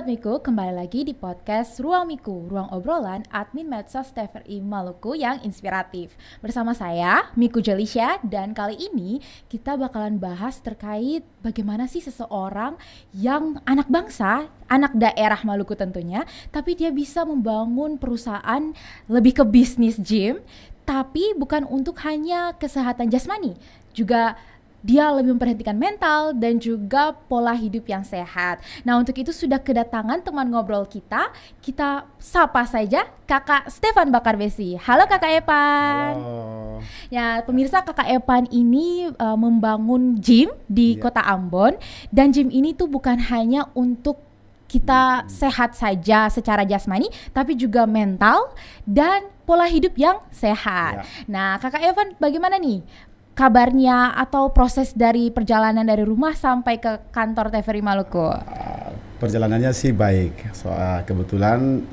Miku, kembali lagi di podcast Ruang Miku, ruang obrolan admin medsos TVRI Maluku yang inspiratif. Bersama saya, Miku Jelisha, dan kali ini kita bakalan bahas terkait bagaimana sih seseorang yang anak bangsa, anak daerah Maluku tentunya, tapi dia bisa membangun perusahaan lebih ke bisnis gym, tapi bukan untuk hanya kesehatan jasmani, juga dia lebih memperhatikan mental dan juga pola hidup yang sehat. Nah, untuk itu sudah kedatangan teman ngobrol kita. Kita sapa saja Kakak Stefan Bakarbesi. Halo Kakak Evan. Halo. Ya, pemirsa, Kakak Evan ini membangun gym di Kota Ambon, dan gym ini tuh bukan hanya untuk kita sehat saja secara jasmani, tapi juga mental dan pola hidup yang sehat. Nah, Kakak Evan bagaimana nih kabarnya atau proses dari perjalanan dari rumah sampai ke kantor TVRI Maluku? Perjalanannya sih baik. Soal kebetulan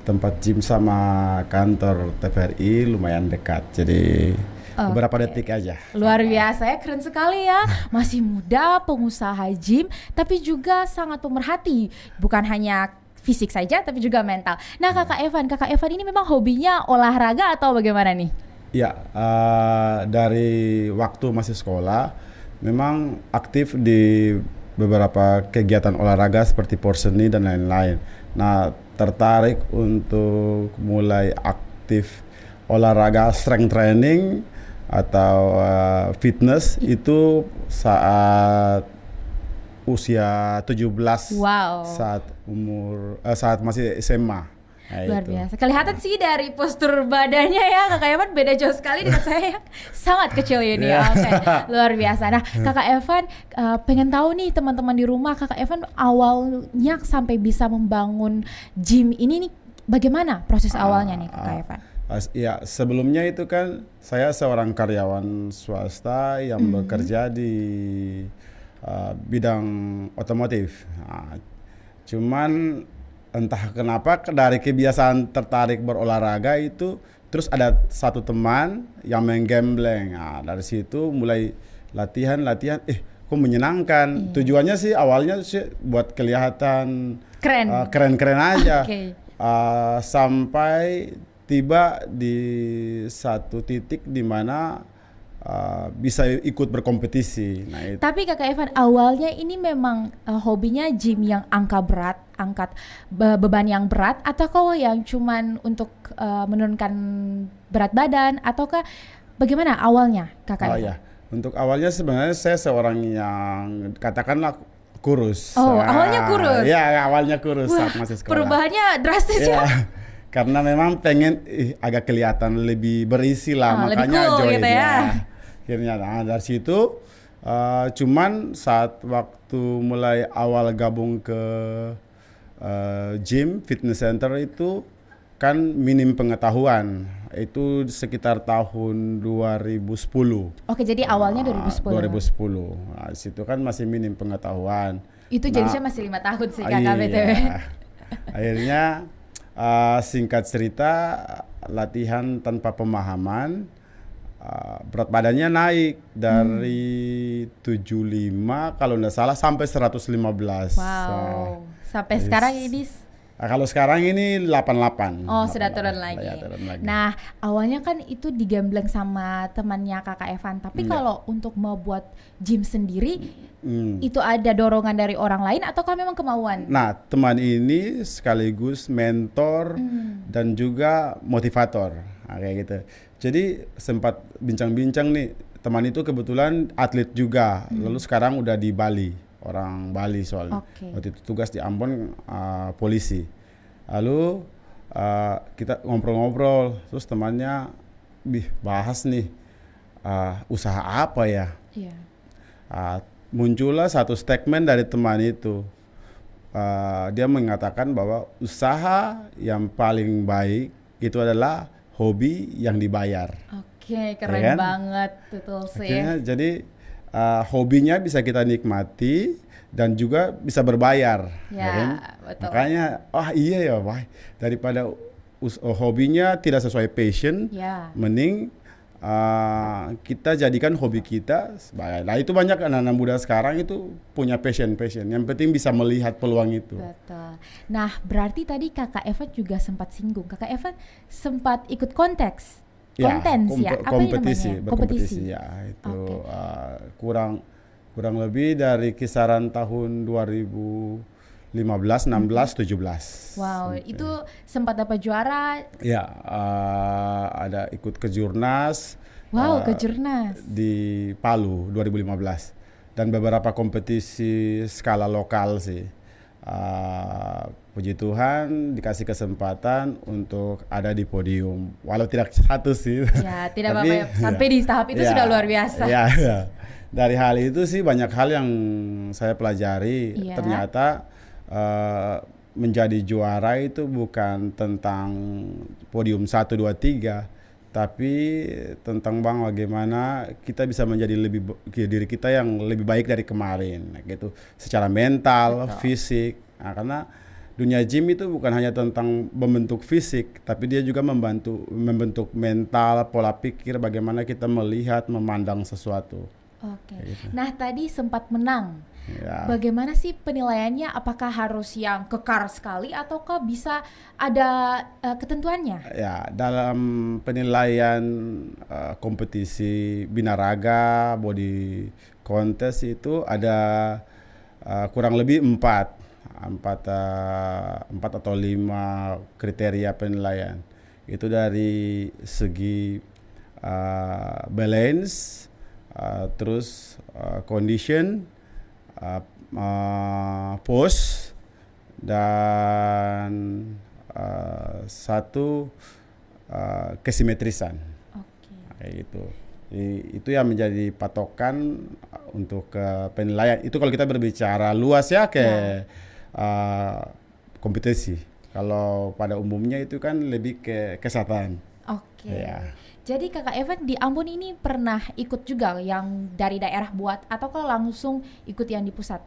tempat gym sama kantor TVRI lumayan dekat. Jadi beberapa detik aja. Luar biasa ya, keren sekali ya. Masih muda, pengusaha gym, tapi juga sangat pemerhati. Bukan hanya fisik saja, tapi juga mental. Nah, Kakak Evan ini memang hobinya olahraga atau bagaimana nih? Ya, dari waktu masih sekolah memang aktif di beberapa kegiatan olahraga seperti porseni dan lain-lain. Nah, tertarik untuk mulai aktif olahraga strength training atau fitness itu saat usia 17. Wow. Saat masih SMA. Nah, luar biasa. Kelihatan sih dari postur badannya ya, Kakak Evan beda jauh sekali dengan saya yang sangat kecil ini. Oke, luar biasa. Nah, Kakak Evan pengen tahu nih teman-teman di rumah, Kakak Evan awalnya sampai bisa membangun gym ini nih, bagaimana proses awalnya nih Kakak Evan? Ya, sebelumnya itu kan saya seorang karyawan swasta yang bekerja di bidang otomotif. Nah, cuman entah kenapa dari kebiasaan tertarik berolahraga itu terus ada satu teman yang main gambling. Nah, dari situ mulai latihan kok menyenangkan. Tujuannya sih awalnya sih buat kelihatan keren-keren aja. Sampai tiba di satu titik di mana bisa ikut berkompetisi. Nah, itu. Tapi Kakak Evan awalnya ini memang hobinya gym yang angkat beban yang berat, ataukah yang cuman untuk menurunkan berat badan, ataukah bagaimana awalnya Kakak Evan? Ya, untuk awalnya sebenarnya saya seorang yang katakanlah kurus. Awalnya kurus? Ya, awalnya kurus. Wah, saat masih sekolah. Perubahannya drastis ya. Karena memang pengen agak kelihatan lebih berisi lah, makanya cool join gitu ya. Akhirnya dari situ cuman saat waktu mulai awal gabung ke gym fitness center itu kan minim pengetahuan, itu sekitar tahun 2010. Oke, jadi awalnya 2010. 2010. Nah, situ kan masih minim pengetahuan. Itu jadi saya masih 5 tahun sih Kakak BTW. Akhirnya singkat cerita latihan tanpa pemahaman, berat badannya naik dari 75 kalau nggak salah sampai 115. Wow. Sampai sekarang ini kalau sekarang ini 88. Oh, sudah turun lagi. Nah, awalnya kan itu digembleng sama temannya Kakak Evan. Tapi kalau untuk mau buat gym sendiri, itu ada dorongan dari orang lain ataukah memang kemauan? Nah, teman ini sekaligus mentor dan juga motivator. Nah, kayak gitu. Jadi sempat bincang-bincang nih, teman itu kebetulan atlet juga, lalu sekarang udah di Bali, orang Bali soalnya. Waktu itu tugas di Ambon polisi. Lalu kita ngobrol-ngobrol, terus temannya bahas nih usaha apa ya? Muncullah satu statement dari teman itu. Dia mengatakan bahwa usaha yang paling baik itu adalah hobi yang dibayar. Oke, keren banget, betul sih. Akhirnya jadi hobinya bisa kita nikmati dan juga bisa berbayar. Ya, betul. Makanya, iya ya, daripada hobinya tidak sesuai passion, mending kita jadikan hobi kita. Nah itu banyak anak-anak muda sekarang itu punya passion. Yang penting bisa melihat peluang itu. Betul. Nah berarti tadi Kakak Evan juga sempat singgung. Kakak Evan sempat ikut konten ya? Apa Kompetisi ya itu kurang lebih dari kisaran tahun 2015, 16, 17. Wow, itu sempat dapat juara? Ya, ada ikut ke Jurnas. Wow, ke Jurnas di Palu 2015 dan beberapa kompetisi skala lokal sih. Puji Tuhan dikasih kesempatan untuk ada di podium, walau tidak satu sih. Ya, tidak apa-apa. Sampai di tahap itu sudah luar biasa. Ya. Dari hal itu sih banyak hal yang saya pelajari. Ternyata menjadi juara itu bukan tentang podium 1, 2, 3, tapi tentang bagaimana kita bisa menjadi diri kita yang lebih baik dari kemarin gitu, secara mental, fisik. Nah, karena dunia gym itu bukan hanya tentang membentuk fisik, tapi dia juga membentuk mental, pola pikir, bagaimana kita melihat, memandang sesuatu. Oke. Gitu. Nah, tadi sempat menang. Ya. Bagaimana sih penilaiannya? Apakah harus yang kekar sekali ataukah bisa ada ketentuannya? Ya, dalam penilaian kompetisi binaraga, body contest itu ada kurang lebih 4 atau 5 kriteria penilaian. Itu dari segi balance, terus condition, pose, dan satu kesimetrisan. Kayak gitu. Itu yang menjadi patokan untuk penilaian. Itu kalau kita berbicara luas ya kompetisi. Kalau pada umumnya itu kan lebih ke kesehatan. Oke. Ya. Jadi Kakak Evan di Ambon ini pernah ikut juga yang dari daerah buat atau kalau langsung ikut yang di pusat?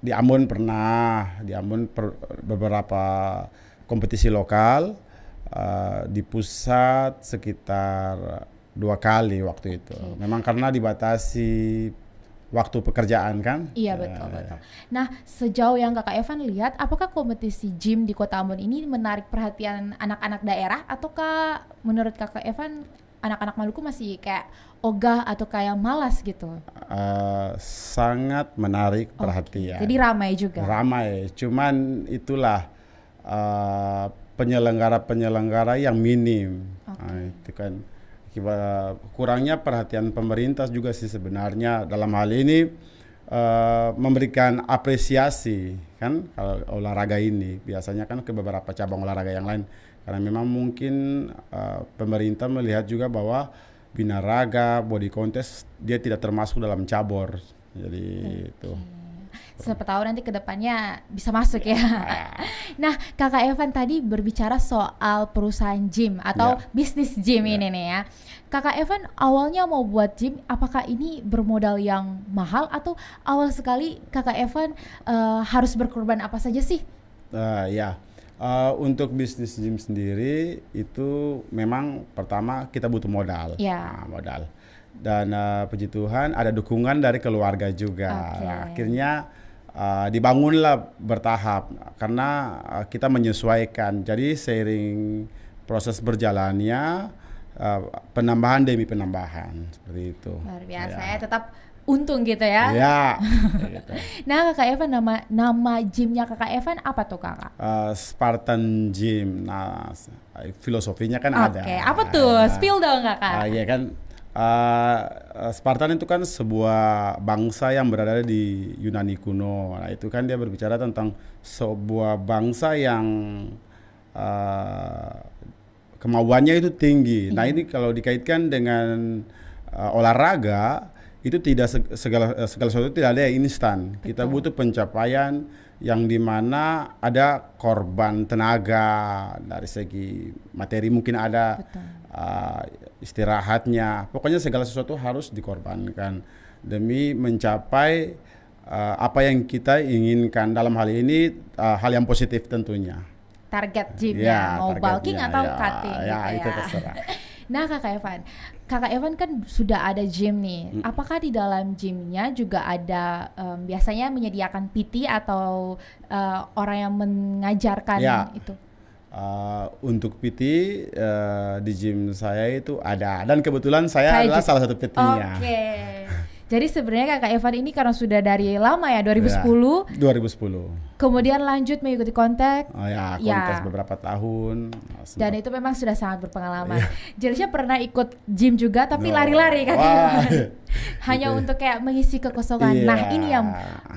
Di Ambon pernah, beberapa kompetisi lokal, di pusat sekitar 2 kali waktu itu. Memang karena dibatasi waktu pekerjaan kan? Iya betul. Nah sejauh yang Kakak Evan lihat, apakah kompetisi gym di Kota Ambon ini menarik perhatian anak-anak daerah ataukah menurut Kakak Evan anak-anak Maluku masih kayak ogah atau kayak malas gitu? Sangat menarik perhatian. Jadi ramai juga? Ramai, cuman itulah penyelenggara yang minim. Nah, itu kan kurangnya perhatian pemerintah juga sih sebenarnya dalam hal ini, memberikan apresiasi kan kalau olahraga ini biasanya kan ke beberapa cabang olahraga yang lain, karena memang mungkin pemerintah melihat juga bahwa binaraga, body contest dia tidak termasuk dalam cabur, jadi itu. Siapa tahu nanti kedepannya bisa masuk ya. Nah, Kakak Evan tadi berbicara soal perusahaan gym atau bisnis gym ini nih ya. Kakak Evan awalnya mau buat gym, apakah ini bermodal yang mahal atau awal sekali Kakak Evan harus berkorban apa saja sih? Untuk bisnis gym sendiri itu memang pertama kita butuh modal. Modal. Dan puji Tuhan ada dukungan dari keluarga juga. Akhirnya dibangunlah bertahap karena kita menyesuaikan. Jadi seiring proses berjalannya penambahan demi penambahan seperti itu. Luar biasa ya, tetap untung gitu ya. Gitu. Nah Kakak Evan, nama gymnya Kakak Evan apa tuh Kakak? Spartan Gym. Nah filosofinya kan ada. Apa tuh? Spill dong Kakak. Iya kan. Spartan itu kan sebuah bangsa yang berada di Yunani kuno. Nah, itu kan dia berbicara tentang sebuah bangsa yang kemauannya itu tinggi. Nah, ini kalau dikaitkan dengan olahraga itu tidak segala sesuatu tidak ada yang instan. Kita butuh pencapaian yang dimana ada korban tenaga dari segi materi, mungkin ada istirahatnya, pokoknya segala sesuatu harus dikorbankan demi mencapai apa yang kita inginkan. Dalam hal ini hal yang positif tentunya. Target gymnya mau bulking atau cutting gitu ya. Itu terserah. Nah, Kakak Evan kan sudah ada gym nih. Apakah di dalam gymnya juga ada biasanya menyediakan PT atau orang yang mengajarkan Ya. itu? Untuk PT di gym saya itu ada, dan kebetulan saya adalah salah satu PT-nya. Oke. Jadi sebenarnya Kakak Evan ini karena sudah dari lama ya 2010. Ya, 2010. Kemudian lanjut mengikuti kontak. Oh ya, kontes beberapa tahun. Dan itu memang sudah sangat berpengalaman. Jalisha pernah ikut gym juga tapi No. lari-lari kan. Wah. Hanya Gitu. untuk kayak mengisi kekosongan. Iya. Nah, ini yang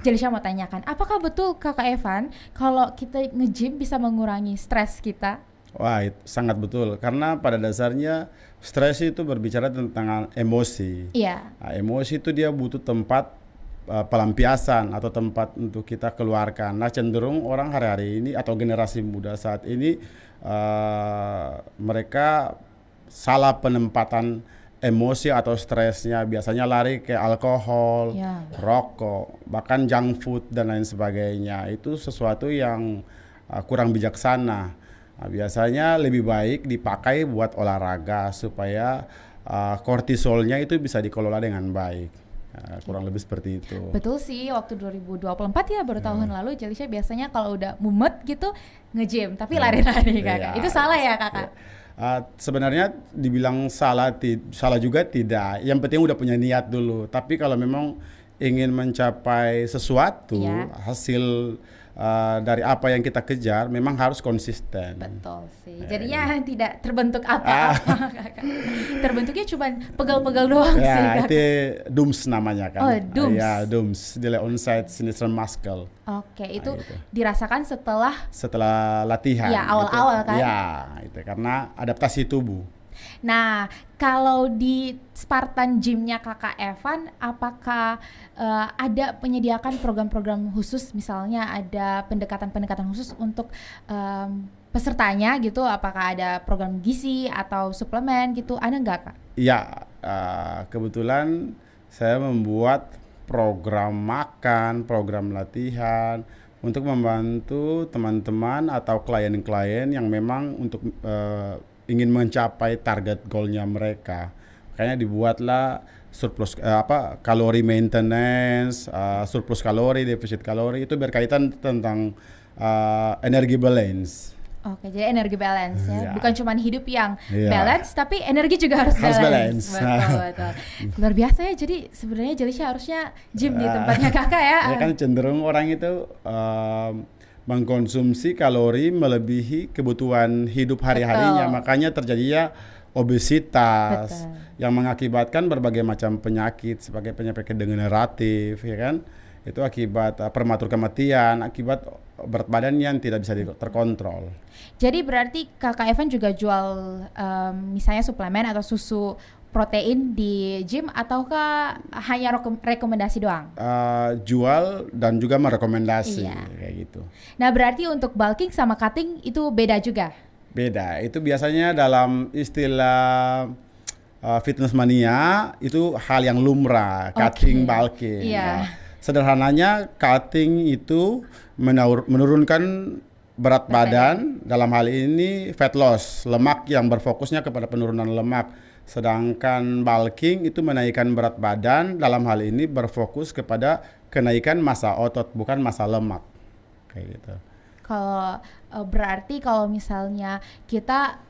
Jalisha mau tanyakan. Apakah betul Kakak Evan kalau kita nge-gym bisa mengurangi stres kita? Wah, itu sangat betul. Karena pada dasarnya stres itu berbicara tentang emosi. Iya. Nah, emosi itu dia butuh tempat pelampiasan atau tempat untuk kita keluarkan. Nah, cenderung orang hari-hari ini atau generasi muda saat ini mereka salah penempatan emosi atau stresnya. Biasanya lari ke alkohol, rokok, bahkan junk food dan lain sebagainya. Itu sesuatu yang kurang bijaksana. Nah, biasanya lebih baik dipakai buat olahraga supaya kortisolnya itu bisa dikelola dengan baik. Kurang lebih seperti itu. Betul sih, waktu 2024 ya baru tahun lalu Jalisha biasanya kalau udah mumet gitu nge-gym, tapi lari-lari kakak. Itu salah ya kakak? Sebenarnya dibilang salah juga tidak. Yang penting udah punya niat dulu. Tapi kalau memang ingin mencapai sesuatu, hasil dari apa yang kita kejar memang harus konsisten. Betul sih. Jadinya tidak terbentuk apa-apa. Terbentuknya cuma pegal-pegal doang sih. Ya, itu DOMS namanya kan. Oh, DOMS. Ya, DOMS, Delay Onset Syndrome Muscle. Oke, itu dirasakan setelah latihan. Ya, awal-awal kan? Ya, itu karena adaptasi tubuh. Nah, kalau di Spartan Gym-nya Kakak Evan, apakah ada menyediakan program-program khusus, misalnya ada pendekatan-pendekatan khusus untuk pesertanya gitu? Apakah ada program gizi atau suplemen gitu? Ada nggak Kak? Iya, kebetulan saya membuat program makan, program latihan untuk membantu teman-teman atau klien-klien yang memang untuk ingin mencapai target goalnya mereka. Makanya dibuatlah surplus kalori maintenance, surplus kalori, defisit kalori, itu berkaitan tentang energi balance. Oke, jadi energi balance ya. Ya. Bukan cuma hidup yang balance, tapi energi juga harus balance. Betul. Luar biasa ya. Jadi sebenarnya Jalisha harusnya gym di tempatnya kakak ya. Ya kan cenderung orang itu mengkonsumsi kalori melebihi kebutuhan hidup hari-harinya. Makanya terjadinya obesitas yang mengakibatkan berbagai macam penyakit sebagai penyakit degeneratif, ya kan? Itu akibat prematur kematian, akibat berat badan yang tidak bisa terkontrol. Jadi berarti Kakak Evan juga jual misalnya suplemen atau susu protein di gym, ataukah hanya rekomendasi doang? Jual dan juga merekomendasi, kayak gitu. Nah, berarti untuk bulking sama cutting itu beda juga? Beda, itu biasanya dalam istilah fitness mania itu hal yang lumrah, cutting, bulking. Sederhananya cutting itu menurunkan berat badan, dalam hal ini fat loss, lemak yang berfokusnya kepada penurunan lemak. Sedangkan bulking itu menaikkan berat badan, dalam hal ini berfokus kepada kenaikan massa otot, bukan massa lemak. Kayak gitu. Kalau berarti kalau misalnya kita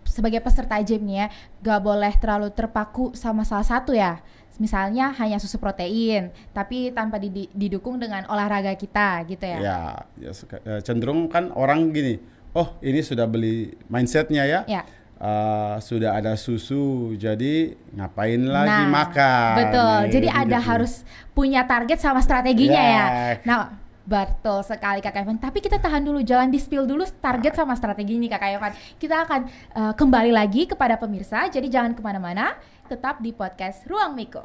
sebagai peserta gym nih ya, gak boleh terlalu terpaku sama salah satu ya. Misalnya hanya susu protein, tapi tanpa didukung dengan olahraga kita gitu ya. Ya, cenderung kan orang gini, oh ini sudah beli mindsetnya ya. Sudah ada susu, jadi ngapain lagi makan. Betul, jadi ada harus punya target sama strateginya ya. Nah, betul sekali Kakak Evan. Tapi kita tahan dulu, jangan di-spill dulu target sama strategi ini Kakak Evan. Kita akan kembali lagi kepada pemirsa, jadi jangan kemana-mana, tetap di podcast Ruang Miko.